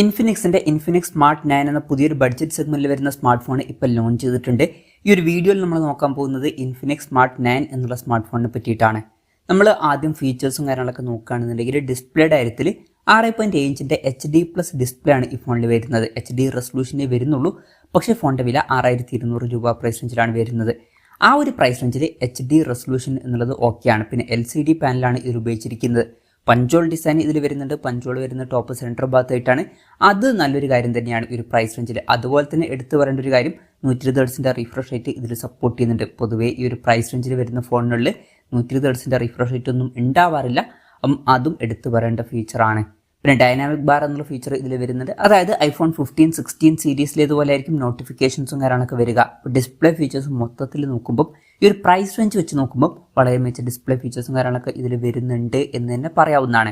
ഇൻഫിനിക്സിന്റെ Infinix smart 9 എന്ന പുതിയൊരു budget സെഗ്മെന്റിൽ വരുന്ന സ്മാർട്ട് ഫോൺ ഇപ്പോൾ ലോഞ്ച് ചെയ്തിട്ടുണ്ട്. ഈ ഒരു വീഡിയോയിൽ നമ്മൾ നോക്കാൻ പോകുന്നത് ഇൻഫിനിക്സ് സ്മാർട്ട് 9 എന്നുള്ള സ്മാർട്ട് ഫോണിനെ പറ്റിയിട്ടാണ്. നമ്മൾ ആദ്യം ഫീച്ചേഴ്സും കാര്യങ്ങളൊക്കെ നോക്കുകയാണെന്നുണ്ടെങ്കിൽ ഡിസ്പ്ലേയുടെ കാര്യത്തിൽ 6.7 ഇഞ്ചിന്റെ HD+ ഡിസ്പ്ലേ ആണ് ഈ ഫോണിൽ വരുന്നത്. HD റെസൊല്യൂഷനേ വരുന്നുള്ളൂ. പക്ഷേ ഫോണിന്റെ വില 6200 രൂപ പ്രൈസ് റേഞ്ചിലാണ് വരുന്നത്. ആ ഒരു പ്രൈസ് റേഞ്ചിൽ HD റെസൊല്യൂഷൻ എന്നുള്ളത് ഓക്കെയാണ്. പിന്നെ LCD പാനലാണ് ഇത് ഉപയോഗിച്ചിരിക്കുന്നത്. പഞ്ചോൾ ഡിസൈൻ ഇതിൽ വരുന്നുണ്ട്. പഞ്ചോൾ വരുന്ന ടോപ്പ് സെൻറ്റർ ഭാഗത്തായിട്ടാണ്. അത് നല്ലൊരു കാര്യം തന്നെയാണ് ഈ ഒരു പ്രൈസ് റേഞ്ചിൽ. അതുപോലെ തന്നെ എടുത്തു പറയേണ്ട ഒരു കാര്യം 120 ഹെർട്സിൻ്റെ റിഫ്രഷ് റേറ്റ് ഇതിൽ സപ്പോർട്ട് ചെയ്യുന്നുണ്ട്. പൊതുവേ ഈ ഒരു പ്രൈസ് റേഞ്ചിൽ വരുന്ന ഫോണുകളിൽ 120 ഹെർട്സിൻ്റെ റിഫ്രഷ് റേറ്റ് ഒന്നും ഉണ്ടാവാറില്ല. അതും എടുത്തു പറയേണ്ട ഫീച്ചറാണ്. പിന്നെ ഡൈനാമിക് ബാർ എന്നുള്ള ഫീച്ചർ ഇതിൽ വരുന്നുണ്ട്. അതായത് iPhone 15, 16 സീരീസിലേതുപോലെ ആയിരിക്കും നോട്ടിഫിക്കേഷൻസും കാര്യങ്ങളൊക്കെ വരിക. ഡിസ്പ്ലേ ഫീച്ചേഴ്സ് മൊത്തത്തിൽ നോക്കുമ്പോൾ ഈ ഒരു പ്രൈസ് റേഞ്ച് വെച്ച് നോക്കുമ്പോൾ വളരെ മികച്ച ഡിസ്പ്ലേ ഫീച്ചേഴ്സും കാര്യങ്ങളൊക്കെ ഇതിൽ വരുന്നുണ്ട് എന്ന് തന്നെ പറയാവുന്നതാണ്.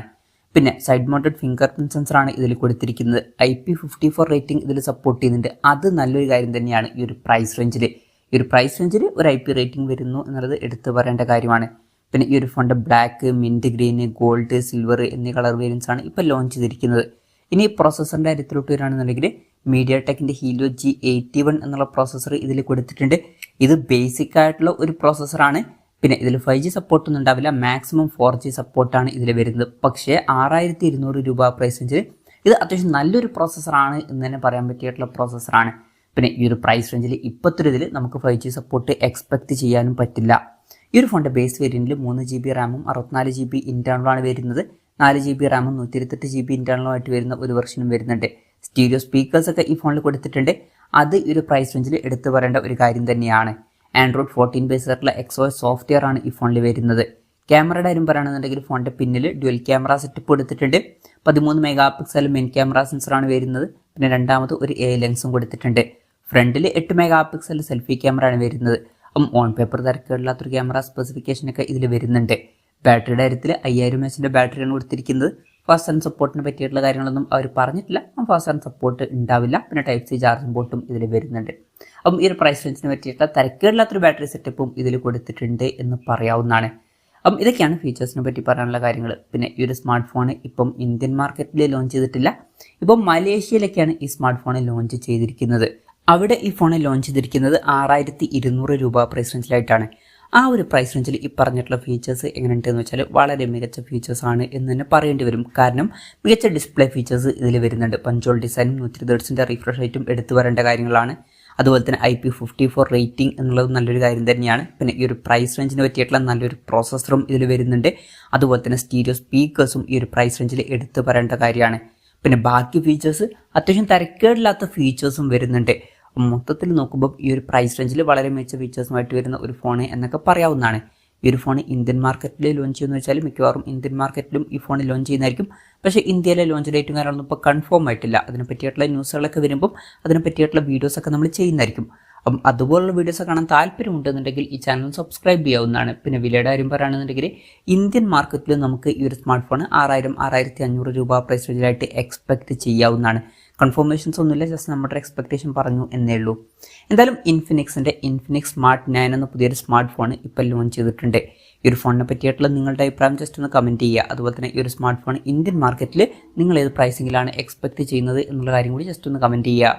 പിന്നെ സൈഡ് മൗണ്ടഡ് ഫിംഗർ പ്രിന്റ് സെൻസറാണ് ഇതിൽ കൊടുത്തിരിക്കുന്നത്. IP54 റേറ്റിംഗ് ഇതിൽ സപ്പോർട്ട് ചെയ്യുന്നുണ്ട്. അത് നല്ലൊരു കാര്യം തന്നെയാണ് ഈ ഒരു പ്രൈസ് റേഞ്ചിൽ. ഈ ഒരു പ്രൈസ് റേഞ്ചിൽ ഒരു IP റേറ്റിംഗ് വരുന്നു എന്നുള്ളത് എടുത്തു പറയേണ്ട കാര്യമാണ്. പിന്നെ ഈ ഒരു ഫോണിൻ്റെ black, mint green, gold, silver എന്നീ കളർ വേരിയൻസ് ആണ് ഇപ്പോൾ ലോഞ്ച് ചെയ്തിരിക്കുന്നത്. ഇനി പ്രോസസ്സറിൻ്റെ കാര്യത്തിലോട്ട് വരികയാണെന്നുണ്ടെങ്കിൽ മീഡിയാടെക്കിൻ്റെ ഹീലിയോ G81 എന്നുള്ള പ്രോസസ്സർ ഇതിൽ കൊടുത്തിട്ടുണ്ട്. ഇത് ബേസിക് ആയിട്ടുള്ള ഒരു പ്രോസസ്സറാണ്. പിന്നെ ഇതിൽ 5G സപ്പോർട്ടൊന്നും ഉണ്ടാവില്ല. മാക്സിമം 4G സപ്പോർട്ടാണ് ഇതിൽ വരുന്നത്. പക്ഷേ 6200 രൂപ പ്രൈസ് റേഞ്ചിൽ ഇത് അത്യാവശ്യം നല്ലൊരു പ്രോസസ്സറാണ് എന്ന് തന്നെ പറയാൻ പറ്റിയിട്ടുള്ള പ്രോസസ്സറാണ്. പിന്നെ ഈ ഒരു പ്രൈസ് റേഞ്ചിൽ ഇപ്പോഴത്തെ ഇതിൽ നമുക്ക് 5G സപ്പോർട്ട് എക്സ്പെക്ട് ചെയ്യാനും പറ്റില്ല. ഈ ഒരു ഫോണിൻ്റെ ബേസ് വേരിയൻറ്റിൽ 3GB റാമും 64GB ഇൻറ്റേർണലാണ് വരുന്നത്. 4GB റാമും 128GB ഇൻറ്റേർണലുമായിട്ട് വരുന്ന ഒരു വെർഷനും വരുന്നുണ്ട്. സ്റ്റീരിയോ സ്പീക്കേഴ്സൊക്കെ ഈ ഫോണിൽ കൊടുത്തിട്ടുണ്ട്. അത് ഈ ഒരു പ്രൈസ് റേഞ്ചിൽ എടുത്തു പറയേണ്ട ഒരു കാര്യം തന്നെയാണ്. Android 14 ബേസ് ആയിട്ടുള്ള XOS സോഫ്റ്റ്വെയർ ആണ് ഈ ഫോണിൽ വരുന്നത്. ക്യാമറയുടെ കാര്യം പറയുകയാണെന്നുണ്ടെങ്കിൽ ഫോണിൻ്റെ പിന്നിൽ ഡ്യുവൽ ക്യാമറ സെറ്റപ്പ് കൊടുത്തിട്ടുണ്ട്. 13 MP മെയിൻ ക്യാമറ സെൻസറാണ് വരുന്നത്. പിന്നെ രണ്ടാമത് ഒരു A ലെൻസും കൊടുത്തിട്ടുണ്ട്. ഫ്രണ്ടിൽ 8 MP സെൽഫി ക്യാമറ ആണ് വരുന്നത്. ഓൺ പേപ്പർ തിരക്കുകളില്ലാത്തൊരു ക്യാമറ സ്പെസിഫിക്കേഷനൊക്കെ ഇതിൽ വരുന്നുണ്ട്. ബാറ്ററിയുടെ കാര്യത്തിൽ 5000 mAh ബാറ്ററിയാണ് കൊടുത്തിരിക്കുന്നത്. ഫാസ്റ്റ് ചാർജിങ് സപ്പോർട്ടിനെ പറ്റിയിട്ടുള്ള കാര്യങ്ങളൊന്നും അവർ പറഞ്ഞിട്ടില്ല. ഫാസ്റ്റ് ചാർജിങ് സപ്പോർട്ട് ഉണ്ടാവില്ല. പിന്നെ Type-C ചാർജിങ് പോർട്ടും ഇതിൽ വരുന്നുണ്ട്. ഈ ഒരു പ്രൈസ് റേഞ്ചിനെ പറ്റിയിട്ടുള്ള തിരക്കുകളില്ലാത്തൊരു ബാറ്ററി സെറ്റപ്പും ഇതിൽ കൊടുത്തിട്ടുണ്ട് എന്ന് പറയാവുന്നതാണ്. ഇതൊക്കെയാണ് ഫീച്ചേഴ്സിനെ പറ്റി പറയാനുള്ള കാര്യങ്ങൾ. പിന്നെ ഈ ഒരു സ്മാർട്ട് ഫോൺ ഇപ്പം ഇന്ത്യൻ മാർക്കറ്റിൽ ലോഞ്ച് ചെയ്തിട്ടില്ല. ഇപ്പം മലേഷ്യയിലൊക്കെയാണ് ഈ സ്മാർട്ട് ഫോൺ ലോഞ്ച് ചെയ്തിരിക്കുന്നത്. അവിടെ ഈ ഫോൺ ലോഞ്ച് ചെയ്തിരിക്കുന്നത് 6200 രൂപ പ്രൈസ് റേഞ്ചിലായിട്ടാണ്. ആ ഒരു പ്രൈസ് റേഞ്ചിൽ ഈ പറഞ്ഞിട്ടുള്ള ഫീച്ചേഴ്സ് എങ്ങനെയുണ്ടെന്ന് വെച്ചാൽ വളരെ മികച്ച ഫീച്ചേഴ്സാണ് എന്ന് തന്നെ പറയേണ്ടി വരും. കാരണം മികച്ച ഡിസ്പ്ലേ ഫീച്ചേഴ്സ് ഇതിൽ വരുന്നുണ്ട്. പഞ്ചോൾ ഡിസൈനും 120 ഹെർട്സിൻ്റെ റിഫ്രഷ് റേറ്റും എടുത്തു വരേണ്ട കാര്യങ്ങളാണ്. അതുപോലെ തന്നെ IP54 റേറ്റിംഗ് എന്നുള്ളത് നല്ലൊരു കാര്യം തന്നെയാണ്. പിന്നെ ഈ ഒരു പ്രൈസ് റേഞ്ചിന് പറ്റിയിട്ടുള്ള നല്ലൊരു പ്രോസസ്സറും ഇതിൽ വരുന്നുണ്ട്. അതുപോലെ തന്നെ സ്റ്റീരിയോ സ്പീക്കേഴ്സും ഈ ഒരു പ്രൈസ് റേഞ്ചിൽ എടുത്തു പറയേണ്ട കാര്യമാണ്. പിന്നെ ബാക്കി ഫീച്ചേഴ്സ് അത്യാവശ്യം തിരക്കേടില്ലാത്ത ഫീച്ചേഴ്സും വരുന്നുണ്ട്. മൊത്തത്തിൽ നോക്കുമ്പോൾ ഈ ഒരു പ്രൈസ് റേഞ്ചിൽ വളരെ മികച്ച ഫീച്ചേഴ്സുമായിട്ട് വരുന്ന ഒരു ഫോൺ എന്നൊക്കെ പറയാവുന്നതാണ്. ഈ ഒരു ഫോൺ ഇന്ത്യൻ മാർക്കറ്റിൽ ലോഞ്ച് ചെയ്യുമെന്ന് വെച്ചാൽ മിക്കവാറും ഇന്ത്യൻ മാർക്കറ്റിലും ഈ ഫോൺ ലോഞ്ച് ചെയ്യുന്നതായിരിക്കും. പക്ഷേ ഇന്ത്യയിലെ ലോഞ്ച് ഡേറ്റും കാര്യങ്ങളൊന്നും ഇപ്പോൾ കൺഫേം ആയിട്ടില്ല. അതിനെ പറ്റിയിട്ടുള്ള ന്യൂസുകളൊക്കെ വരുമ്പം അതിനെ പറ്റിയിട്ടുള്ള വീഡിയോസൊക്കെ നമ്മൾ ചെയ്യുന്നതായിരിക്കും. അതുപോലുള്ള വീഡിയോസ് കാണാൻ താല്പര്യമുണ്ടെന്നുണ്ടെങ്കിൽ ഈ ചാനൽ സബ്സ്ക്രൈബ് ചെയ്യാവുന്നതാണ്. പിന്നെ വിലയുടെ കാര്യം പറയുകയാണെന്നുണ്ടെങ്കിൽ ഇന്ത്യൻ മാർക്കറ്റിൽ നമുക്ക് ഈ ഒരു സ്മാർട്ട് ഫോൺ 6000-6500 രൂപ പ്രൈസ് റേഞ്ചിലായിട്ട് എക്സ്പെക്ട് ചെയ്യാവുന്നതാണ്. കൺഫർമേഷൻസ് ഒന്നുമില്ല, ജസ്റ്റ് നമ്മുടെ എക്സ്പെക്ടേഷൻ പറഞ്ഞു എന്നേ ഉള്ളൂ. എന്തായാലും ഇൻഫിനിക്സ് സ്മാർട്ട് 9 എന്ന പുതിയൊരു സ്മാർട്ട് ഫോൺ ഇപ്പോൾ ലോഞ്ച് ചെയ്തിട്ടുണ്ട്. ഈ ഒരു ഫോണിനെ പറ്റിയിട്ടുള്ള നിങ്ങളുടെ അഭിപ്രായം ജസ്റ്റ് ഒന്ന് കമൻറ്റ് ചെയ്യുക. അതുപോലെ തന്നെ ഈ ഒരു സ്മാർട്ട് ഫോൺ ഇന്ത്യൻ മാർക്കറ്റിൽ നിങ്ങൾ ഏത് പ്രൈസിങ്ങിലാണ് എക്സ്പെക്ട് ചെയ്യുന്നത് എന്നുള്ള കാര്യം കൂടി ജസ്റ്റ് ഒന്ന് കമൻറ്റ് ചെയ്യുക.